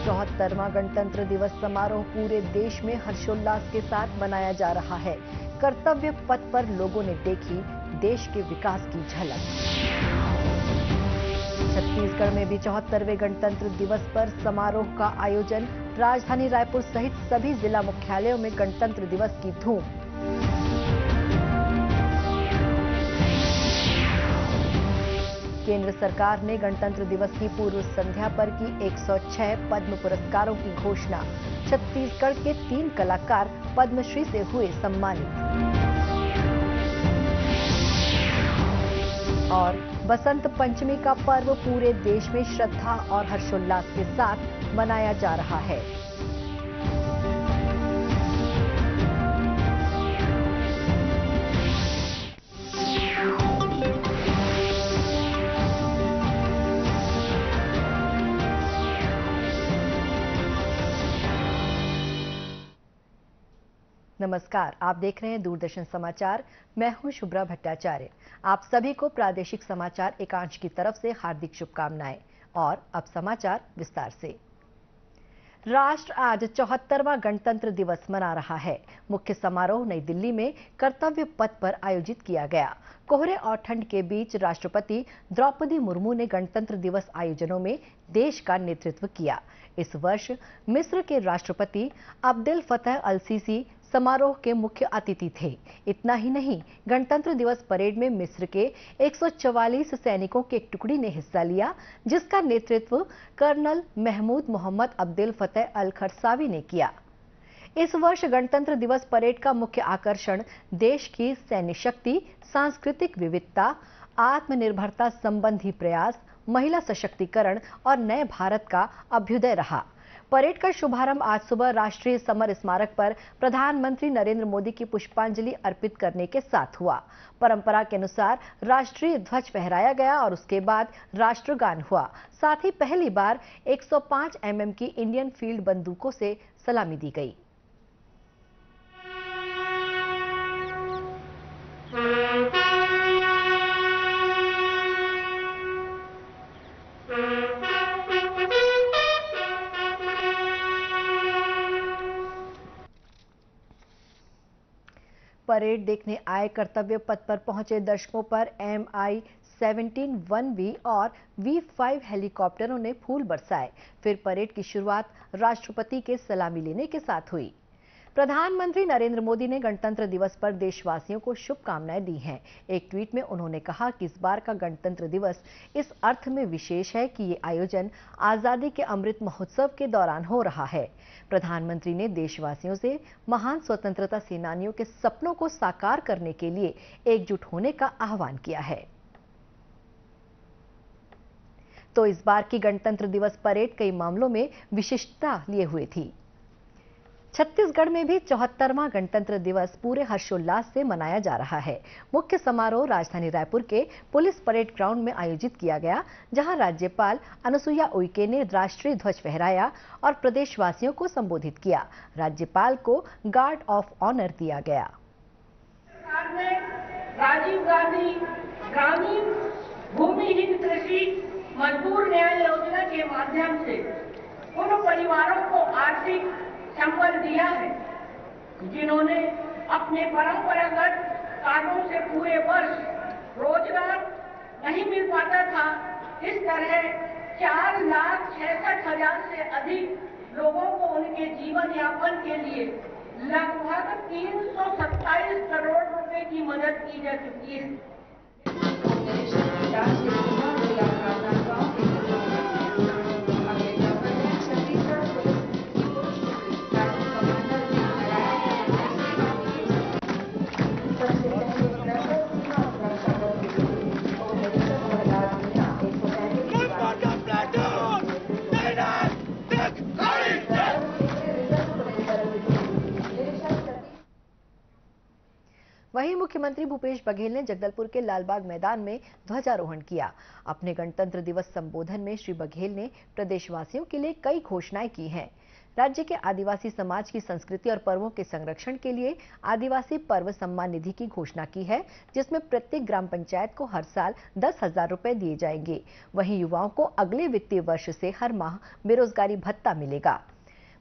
74वां गणतंत्र दिवस समारोह पूरे देश में हर्षोल्लास के साथ मनाया जा रहा है। कर्तव्य पथ पर लोगों ने देखी देश के विकास की झलक। छत्तीसगढ़ में भी 74वें गणतंत्र दिवस पर समारोह का आयोजन। राजधानी रायपुर सहित सभी जिला मुख्यालयों में गणतंत्र दिवस की धूम। केंद्र सरकार ने गणतंत्र दिवस की पूर्व संध्या पर की 106 पद्म पुरस्कारों की घोषणा। छत्तीसगढ़ के 3 कलाकार पद्मश्री से हुए सम्मानित। और बसंत पंचमी का पर्व पूरे देश में श्रद्धा और हर्षोल्लास के साथ मनाया जा रहा है। नमस्कार, आप देख रहे हैं दूरदर्शन समाचार। मैं हूं शुभ्रा भट्टाचार्य। आप सभी को प्रादेशिक समाचार एकांश की तरफ से हार्दिक शुभकामनाएं। और अब समाचार विस्तार से। राष्ट्र आज 74वां गणतंत्र दिवस मना रहा है। मुख्य समारोह नई दिल्ली में कर्तव्य पथ पर आयोजित किया गया। कोहरे और ठंड के बीच राष्ट्रपति द्रौपदी मुर्मू ने गणतंत्र दिवस आयोजनों में देश का नेतृत्व किया। इस वर्ष मिस्र के राष्ट्रपति अब्देल फतह अल सीसी समारोह के मुख्य अतिथि थे। इतना ही नहीं, गणतंत्र दिवस परेड में मिस्र के 144 सैनिकों की एक टुकड़ी ने हिस्सा लिया, जिसका नेतृत्व colonel Mahmood Mohammad Abdel Fattah अल खरसावी ने किया। इस वर्ष गणतंत्र दिवस परेड का मुख्य आकर्षण देश की सैन्य शक्ति, सांस्कृतिक विविधता, आत्मनिर्भरता संबंधी प्रयास, महिला सशक्तिकरण और नए भारत का अभ्युदय रहा। परेड का शुभारंभ आज सुबह राष्ट्रीय समर स्मारक पर प्रधानमंत्री नरेंद्र मोदी की पुष्पांजलि अर्पित करने के साथ हुआ। परंपरा के अनुसार राष्ट्रीय ध्वज फहराया गया और उसके बाद राष्ट्रगान हुआ। साथ ही पहली बार 105 mm की इंडियन फील्ड बंदूकों से सलामी दी गई। परेड देखने आए कर्तव्य पथ पर पहुंचे दर्शकों पर MI-17 1V और V5 हेलीकॉप्टरों ने फूल बरसाए। फिर परेड की शुरुआत राष्ट्रपति के सलामी लेने के साथ हुई। प्रधानमंत्री नरेंद्र मोदी ने गणतंत्र दिवस पर देशवासियों को शुभकामनाएं दी हैं। एक ट्वीट में उन्होंने कहा कि इस बार का गणतंत्र दिवस इस अर्थ में विशेष है कि ये आयोजन आजादी के अमृत महोत्सव के दौरान हो रहा है। प्रधानमंत्री ने देशवासियों से महान स्वतंत्रता सेनानियों के सपनों को साकार करने के लिए एकजुट होने का आह्वान किया है। तो इस बार की गणतंत्र दिवस परेड कई मामलों में विशिष्टता लिए हुए थी। छत्तीसगढ़ में भी 74वां गणतंत्र दिवस पूरे हर्षोल्लास से मनाया जा रहा है। मुख्य समारोह राजधानी रायपुर के पुलिस परेड ग्राउंड में आयोजित किया गया, जहां राज्यपाल अनुसुईया उइके ने राष्ट्रीय ध्वज फहराया और प्रदेशवासियों को संबोधित किया। राज्यपाल को गार्ड ऑफ ऑनर दिया गया। सरकार ने राजीव गांधी ग्रामीण भूमिहीन कृषि मजदूर न्याय योजना के माध्यम से उन परिवारों को आर्थिक संबल दिया है जिन्होंने अपने परंपरागत कार्यों से पूरे वर्ष रोजगार नहीं मिल पाता था। इस तरह 4,66,000 से अधिक लोगों को उनके जीवन यापन के लिए लगभग 327 करोड़ रुपए की मदद की जा चुकी है। वहीं मुख्यमंत्री भूपेश बघेल ने जगदलपुर के लालबाग मैदान में ध्वजारोहण किया। अपने गणतंत्र दिवस संबोधन में श्री बघेल ने प्रदेशवासियों के लिए कई घोषणाएं की हैं। राज्य के आदिवासी समाज की संस्कृति और पर्वों के संरक्षण के लिए आदिवासी पर्व सम्मान निधि की घोषणा की है, जिसमें प्रत्येक ग्राम पंचायत को हर साल 10,000 रुपए दिए जाएंगे। वहीं युवाओं को अगले वित्तीय वर्ष से हर माह बेरोजगारी भत्ता मिलेगा।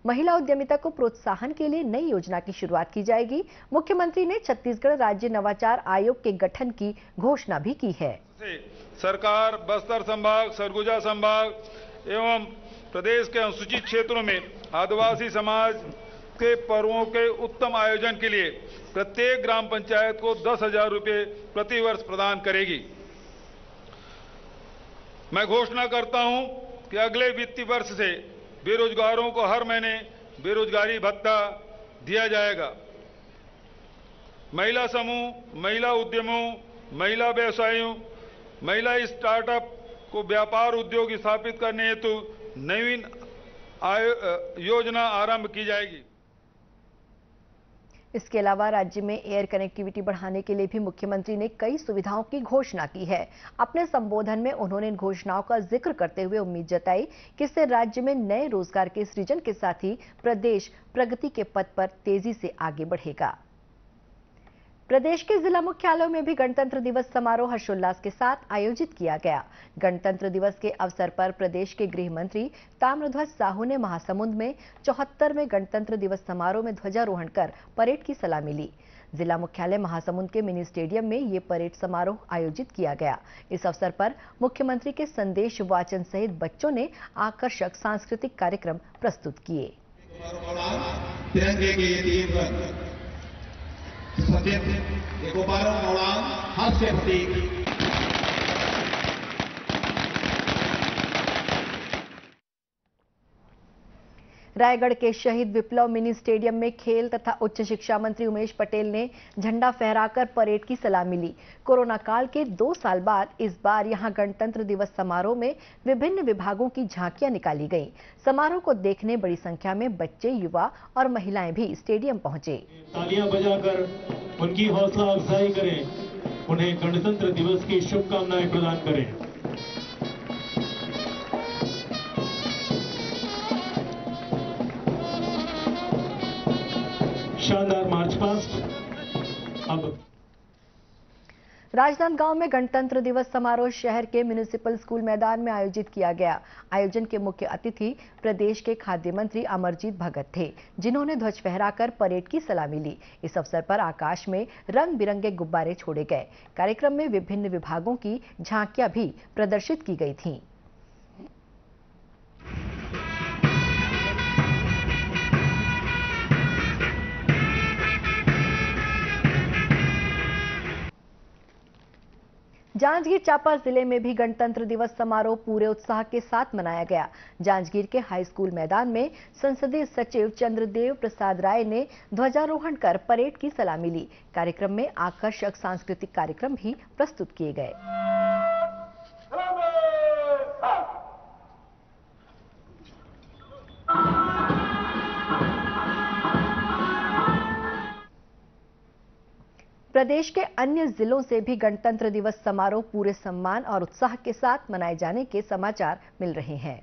महिला उद्यमिता को प्रोत्साहन के लिए नई योजना की शुरुआत की जाएगी। मुख्यमंत्री ने छत्तीसगढ़ राज्य नवाचार आयोग के गठन की घोषणा भी की है। सरकार बस्तर संभाग, सरगुजा संभाग एवं प्रदेश के अनुसूचित क्षेत्रों में आदिवासी समाज के पर्वों के उत्तम आयोजन के लिए प्रत्येक ग्राम पंचायत को 10,000 रुपए प्रति वर्ष प्रदान करेगी। मैं घोषणा करता हूं कि अगले वित्तीय वर्ष से बेरोजगारों को हर महीने बेरोजगारी भत्ता दिया जाएगा। महिला समूह, महिला उद्यमों, महिला व्यवसायियों, महिला स्टार्टअप को व्यापार उद्योग स्थापित करने हेतु नवीन योजना आरंभ की जाएगी। इसके अलावा राज्य में एयर कनेक्टिविटी बढ़ाने के लिए भी मुख्यमंत्री ने कई सुविधाओं की घोषणा की है। अपने संबोधन में उन्होंने इन घोषणाओं का जिक्र करते हुए उम्मीद जताई कि इससे राज्य में नए रोजगार के सृजन के साथ ही प्रदेश प्रगति के पथ पर तेजी से आगे बढ़ेगा। प्रदेश के जिला मुख्यालयों में भी गणतंत्र दिवस समारोह हर्षोल्लास के साथ आयोजित किया गया। गणतंत्र दिवस के अवसर पर प्रदेश के गृह मंत्री ताम्रध्वज साहू ने महासमुंद में 74वें गणतंत्र दिवस समारोह में ध्वजारोहण कर परेड की सलामी ली। जिला मुख्यालय महासमुंद के मिनी स्टेडियम में ये परेड समारोह आयोजित किया गया। इस अवसर पर मुख्यमंत्री के संदेश वाचन सहित बच्चों ने आकर्षक सांस्कृतिक कार्यक्रम प्रस्तुत किए। रायगढ़ के शहीद विप्लव मिनी स्टेडियम में खेल तथा उच्च शिक्षा मंत्री उमेश पटेल ने झंडा फहराकर परेड की सलामी ली। कोरोना काल के 2 साल बाद इस बार यहां गणतंत्र दिवस समारोह में विभिन्न विभागों की झांकियां निकाली गईं। समारोह को देखने बड़ी संख्या में बच्चे, युवा और महिलाएं भी स्टेडियम पहुंचे। तालियां बजाकर उनकी हौसला अफजाई करें, उन्हें गणतंत्र दिवस की शुभकामनाएं प्रदान करें। शानदार मार्च पास्ट। अब राजनांदगांव में गणतंत्र दिवस समारोह शहर के म्युनिसिपल स्कूल मैदान में आयोजित किया गया। आयोजन के मुख्य अतिथि प्रदेश के खाद्य मंत्री अमरजीत भगत थे, जिन्होंने ध्वज फहराकर परेड की सलामी ली। इस अवसर पर आकाश में रंग बिरंगे गुब्बारे छोड़े गए। कार्यक्रम में विभिन्न विभागों की झांकियां भी प्रदर्शित की गई थीं। जांजगीर चांपा जिले में भी गणतंत्र दिवस समारोह पूरे उत्साह के साथ मनाया गया। जांजगीर के हाई स्कूल मैदान में संसदीय सचिव चंद्रदेव प्रसाद राय ने ध्वजारोहण कर परेड की सलामी ली। कार्यक्रम में आकर्षक सांस्कृतिक कार्यक्रम भी प्रस्तुत किए गए। प्रदेश के अन्य जिलों से भी गणतंत्र दिवस समारोह पूरे सम्मान और उत्साह के साथ मनाए जाने के समाचार मिल रहे हैं।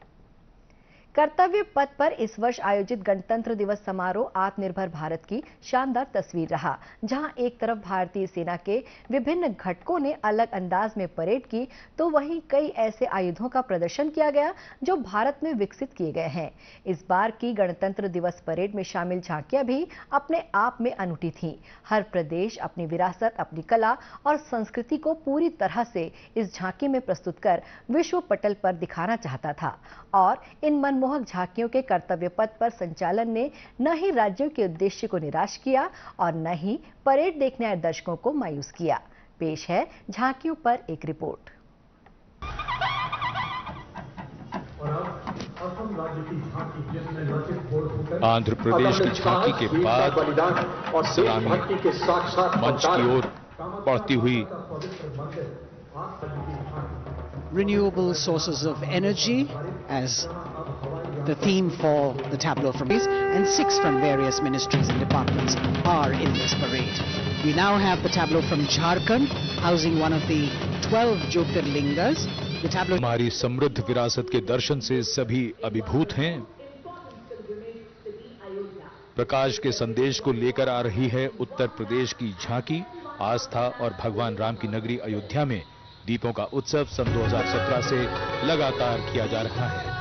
कर्तव्य पथ पर इस वर्ष आयोजित गणतंत्र दिवस समारोह आत्मनिर्भर भारत की शानदार तस्वीर रहा, जहां एक तरफ भारतीय सेना के विभिन्न घटकों ने अलग अंदाज में परेड की, तो वहीं कई ऐसे आयुधों का प्रदर्शन किया गया जो भारत में विकसित किए गए हैं। इस बार की गणतंत्र दिवस परेड में शामिल झांकियां भी अपने आप में अनूठी थीं। हर प्रदेश अपनी विरासत, अपनी कला और संस्कृति को पूरी तरह से इस झांकी में प्रस्तुत कर विश्व पटल पर दिखाना चाहता था और इन मनमोहक झांकियों के कर्तव्य पथ पर संचालन ने न ही राज्यों के उद्देश्य को निराश किया और न ही परेड देखने आए दर्शकों को मायूस किया। पेश है झांकियों पर एक रिपोर्ट। आंध्र प्रदेश की झांकी के बाद सलामी मंच की ओर बढ़ती हुई। Renewable sources of energy as the theme for the tableau from these, and 6 from various ministries and departments are in this parade. We now have the tableau from Jharkhand, housing one of the 12 Jyotirlingas. The tableau हमारी समृद्ध विरासत के दर्शन से सभी अभिभूत हैं। प्रकाश के संदेश को लेकर आ रही है उत्तर प्रदेश की झांकी। आस्था और भगवान राम की नगरी अयोध्या में दीपों का उत्सव सन 2017 से लगातार किया जा रहा है।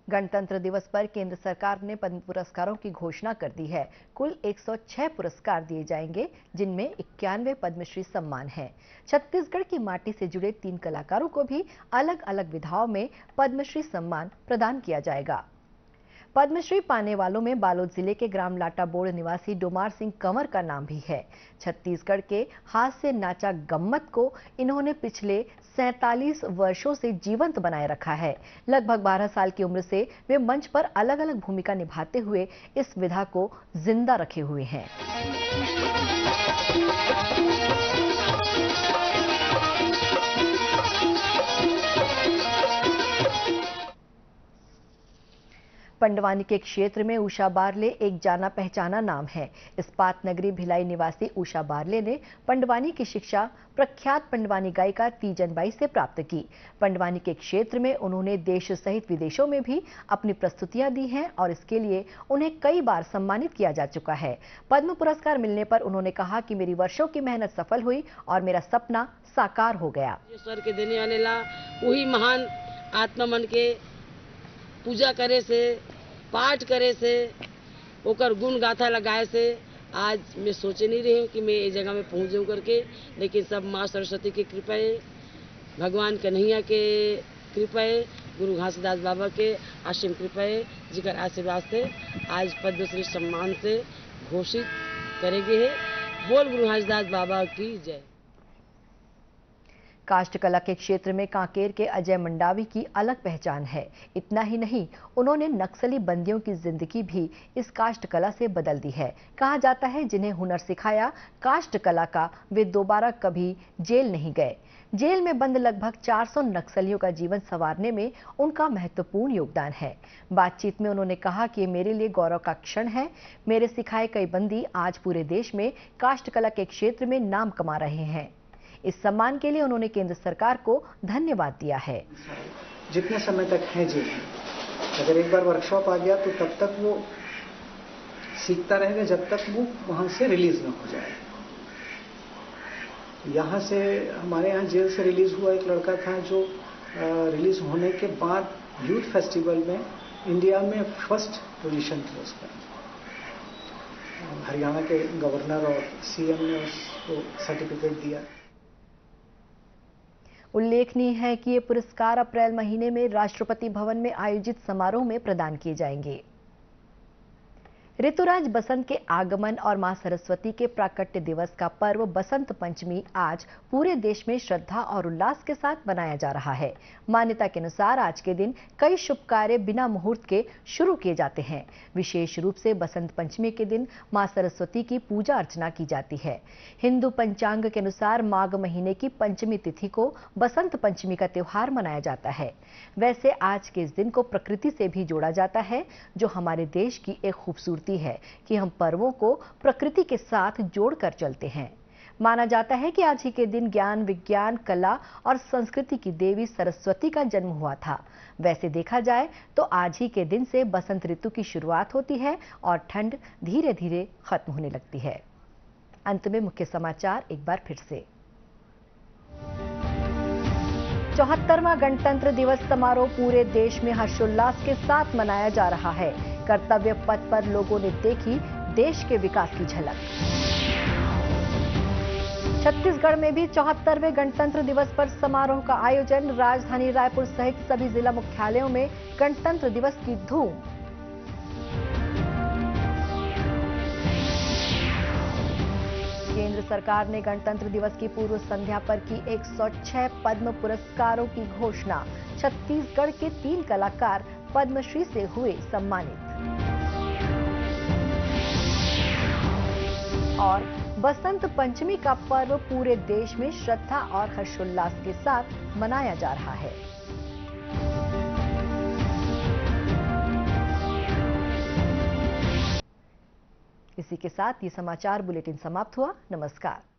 गणतंत्र दिवस पर केंद्र सरकार ने पद्म पुरस्कारों की घोषणा कर दी है। कुल 106 पुरस्कार दिए जाएंगे, जिनमें 91 पद्मश्री सम्मान हैं। छत्तीसगढ़ की माटी से जुड़े 3 कलाकारों को भी अलग अलग विधाओं में पद्मश्री सम्मान प्रदान किया जाएगा। पद्मश्री पाने वालों में बालोद जिले के ग्राम लाटाबोड़ निवासी डोमार सिंह कंवर का नाम भी है। छत्तीसगढ़ के हाथ से नाचा गम्मत को इन्होंने पिछले 47 वर्षों से जीवंत बनाए रखा है। लगभग 12 साल की उम्र से वे मंच पर अलग अलग भूमिका निभाते हुए इस विधा को जिंदा रखे हुए हैं। पंडवानी के क्षेत्र में उषा बारले एक जाना पहचाना नाम है। इस्पात नगरी भिलाई निवासी उषा बारले ने पंडवानी की शिक्षा प्रख्यात पंडवानी गायिका तीजन बाई से प्राप्त की। पंडवानी के क्षेत्र में उन्होंने देश सहित विदेशों में भी अपनी प्रस्तुतियां दी हैं और इसके लिए उन्हें कई बार सम्मानित किया जा चुका है। पद्म पुरस्कार मिलने पर उन्होंने कहा कि मेरी वर्षों की मेहनत सफल हुई और मेरा सपना साकार हो गया। ईश्वर के देने वाले ला वही महान आत्मा मन के पूजा करे से, पाठ करे से, ओकर गुण गाथा लगाए से आज मैं सोचे नहीं रही हूँ कि मैं ये जगह में पहुँच जाऊँ करके, लेकिन सब माँ सरस्वती की कृपा है, भगवान कन्हैया के कृपा है, गुरु घासीदास बाबा के आशीम कृपा है, जिकर आशीर्वाद से आज पद्मश्री सम्मान से घोषित करेंगे है। बोल गुरु घासीदास बाबा की जय। काष्ठ कला के क्षेत्र में कांकेर के अजय मंडावी की अलग पहचान है। इतना ही नहीं, उन्होंने नक्सली बंदियों की जिंदगी भी इस काष्ठ कला से बदल दी है। कहा जाता है जिन्हें हुनर सिखाया काष्ठ कला का, वे दोबारा कभी जेल नहीं गए। जेल में बंद लगभग 400 नक्सलियों का जीवन संवारने में उनका महत्वपूर्ण योगदान है। बातचीत में उन्होंने कहा कि मेरे लिए गौरव का क्षण है। मेरे सिखाए कई बंदी आज पूरे देश में काष्ठ कला के क्षेत्र में नाम कमा रहे हैं। इस सम्मान के लिए उन्होंने केंद्र सरकार को धन्यवाद दिया है। जितने समय तक है जेल, अगर एक बार वर्कशॉप आ गया तो तब तक वो सीखता रहेगा जब तक वो वहां से रिलीज ना हो जाए। यहाँ से हमारे यहाँ जेल से रिलीज हुआ एक लड़का था जो रिलीज होने के बाद यूथ फेस्टिवल में इंडिया में फर्स्ट पोजीशन थी उसका। हरियाणा के गवर्नर और सीएम ने उसको सर्टिफिकेट दिया। उल्लेखनीय है कि ये पुरस्कार अप्रैल महीने में राष्ट्रपति भवन में आयोजित समारोह में प्रदान किए जाएंगे। ऋतुराज बसंत के आगमन और मां सरस्वती के प्राकट्य दिवस का पर्व बसंत पंचमी आज पूरे देश में श्रद्धा और उल्लास के साथ मनाया जा रहा है। मान्यता के अनुसार आज के दिन कई शुभ कार्य बिना मुहूर्त के शुरू किए जाते हैं। विशेष रूप से बसंत पंचमी के दिन मां सरस्वती की पूजा अर्चना की जाती है। हिंदू पंचांग के अनुसार माघ महीने की पंचमी तिथि को बसंत पंचमी का त्योहार मनाया जाता है। वैसे आज के इस दिन को प्रकृति से भी जोड़ा जाता है, जो हमारे देश की एक खूबसूरती है कि हम पर्वों को प्रकृति के साथ जोड़कर चलते हैं। माना जाता है कि आज ही के दिन ज्ञान, विज्ञान, कला और संस्कृति की देवी सरस्वती का जन्म हुआ था। वैसे देखा जाए तो आज ही के दिन से बसंत ऋतु की शुरुआत होती है और ठंड धीरे धीरे खत्म होने लगती है। अंत में मुख्य समाचार एक बार फिर से। 74वां गणतंत्र दिवस समारोह पूरे देश में हर्षोल्लास के साथ मनाया जा रहा है। कर्तव्य पथ पर लोगों ने देखी देश के विकास की झलक। छत्तीसगढ़ में भी 74वें गणतंत्र दिवस पर समारोह का आयोजन। राजधानी रायपुर सहित सभी जिला मुख्यालयों में गणतंत्र दिवस की धूम। केंद्र सरकार ने गणतंत्र दिवस की पूर्व संध्या पर की 106 पद्म पुरस्कारों की घोषणा। छत्तीसगढ़ के 3 कलाकार पद्मश्री से हुए सम्मानित। और बसंत पंचमी का पर्व पूरे देश में श्रद्धा और हर्षोल्लास के साथ मनाया जा रहा है। इसी के साथ ये समाचार बुलेटिन समाप्त हुआ। नमस्कार।